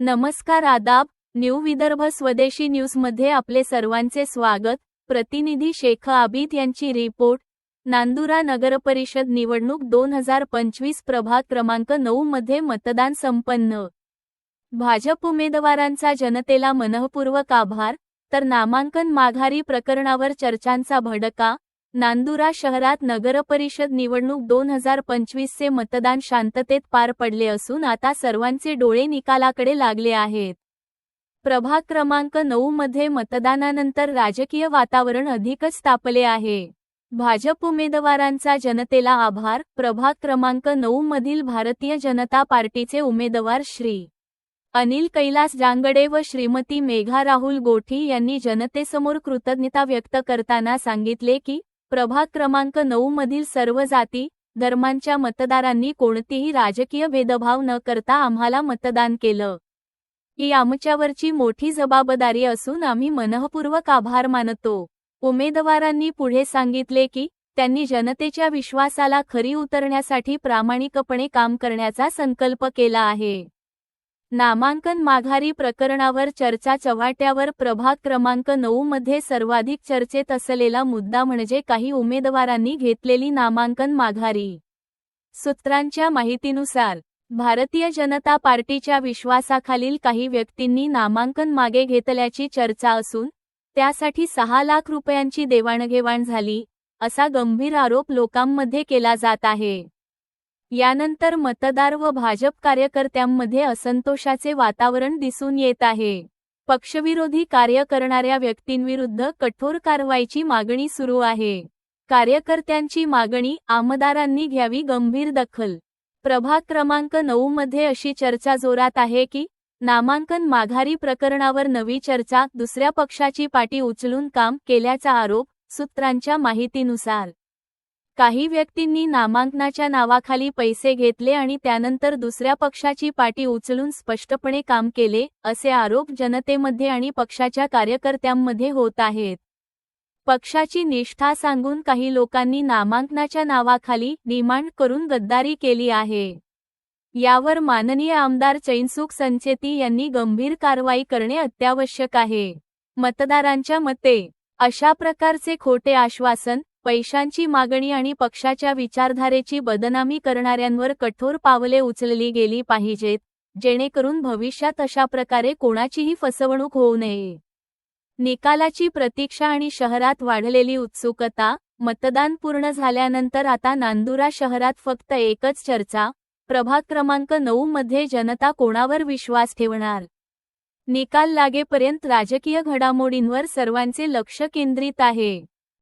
नमस्कार आदाब, न्यू विदर्भ स्वदेशी न्यूजमध्ये आपले सर्वांचे स्वागत। प्रतिनिधी शेख आबिद यांची रिपोर्ट। नांदुरा नगरपरिषद निवडणूक 2025 प्रभाग क्रमांक 9 मध्ये मतदान संपन्न। भाजप उमेदवारांचा जनतेला मनःपूर्वक आभार, तर नामांकन माघारी प्रकरणावर चर्चांचा भडका। नांदुरा शहरात नगरपरिषद निवडणूक 2025 चे मतदान शांततेत पार पडले असून आता सर्वांचे डोळे निकालाकडे लागले आहेत। प्रभाग क्रमांक 9 मध्ये मतदानानंतर राजकीय वातावरण अधिकच तापले आहे। भाजप उमेदवारांचा जनतेला आभार। प्रभाग क्रमांक 9 मधील भारतीय जनता पार्टीचे उमेदवार श्री अनिल कैलास जांगडे व श्रीमती मेघा राहुल गोठी यांनी जनतेसमोर कृतज्ञता व्यक्त करताना सांगितले की प्रभाग क्रमांक 9 मधील सर्व जाती धर्मांच्या मतदारांनी कोणतीही राजकीय भेदभाव न करता आम्हाला मतदान केलं। ही आमच्यावरची मोठी जबाबदारी असून आम्ही मनःपूर्वक आभार मानतो। उमेदवारांनी पुढे सांगितले की त्यांनी जनतेच्या विश्वासाला खरी उतरण्यासाठी प्रामाणिकपणे काम करण्याचा संकल्प केला आहे। नामांकन माघारी प्रकरणावर चर्चा चव्हाट्यावर। प्रभाग क्रमांक 9 मध्ये सर्वाधिक चर्चेत असलेला मुद्दा म्हणजे काही उमेदवारांनी घेतलेली नामांकन माघारी। सूत्रांच्या माहितीनुसार भारतीय जनता पार्टीच्या विश्वासाखालील काही व्यक्तींनी नामांकन मागे घेतल्याची चर्चा असून त्यासाठी 6 लाख रुपयांची देवाणघेवाण झाली असा गंभीर आरोप लोकांमध्ये केला जात आहे। यानंतर मतदार व भाजप कार्यकर्त्यांमध्ये असंतोषाचे वातावरण दिसून येत आहे। पक्षविरोधी कार्य करणाऱ्या व्यक्तींविरुद्ध कठोर कारवाईची मागणी सुरू आहे। कार्यकर्त्यांची मागणी, आमदारांनी घ्यावी गंभीर दखल। प्रभाग क्रमांक 9 मध्ये अशी चर्चा जोरात आहे की नामांकन माघारी प्रकरणावर नवी चर्चा, दुसऱ्या पक्षाची पाटी उचलून काम केल्याचा आरोप। सूत्रांच्या माहितीनुसार काही व्यक्तींनी नामांकनाच्या नावाखाली पैसे घेतले आणि त्यानंतर दुसऱ्या पक्षाची पाटी उचलून स्पष्टपणे काम केले असे आरोप जनतेमध्ये आणि पक्षाच्या कार्यकर्त्यांमध्ये होत आहेत। पक्षाची निष्ठा सांगून काही लोकांनी नामांकनाच्या नावाखाली डिमांड करून गद्दारी केली आहे। यावर माननीय आमदार चैनसुख संचेती यांनी गंभीर कारवाई करणे अत्यावश्यक आहे। मतदारांच्या मते अशा प्रकारचे खोटे आश्वासन, पैशांची मागणी आणि पक्षाच्या विचारधारेची बदनामी करणाऱ्यांवर कठोर पावले उचलली गेली पाहिजेत, जेणेकरून भविष्यात अशा प्रकारे कोणाचीही फसवणूक होऊ नये। निकालाची प्रतीक्षा आणि शहरात वाढलेली उत्सुकता। मतदान पूर्ण झाल्यानंतर आता नांदुरा शहरात फक्त एकच चर्चा, प्रभाग क्रमांक 9 मध्ये जनता कोणावर विश्वास ठेवणार? निकाल लागेपर्यंत राजकीय घडामोडींवर सर्वांचे लक्ष केंद्रित आहे।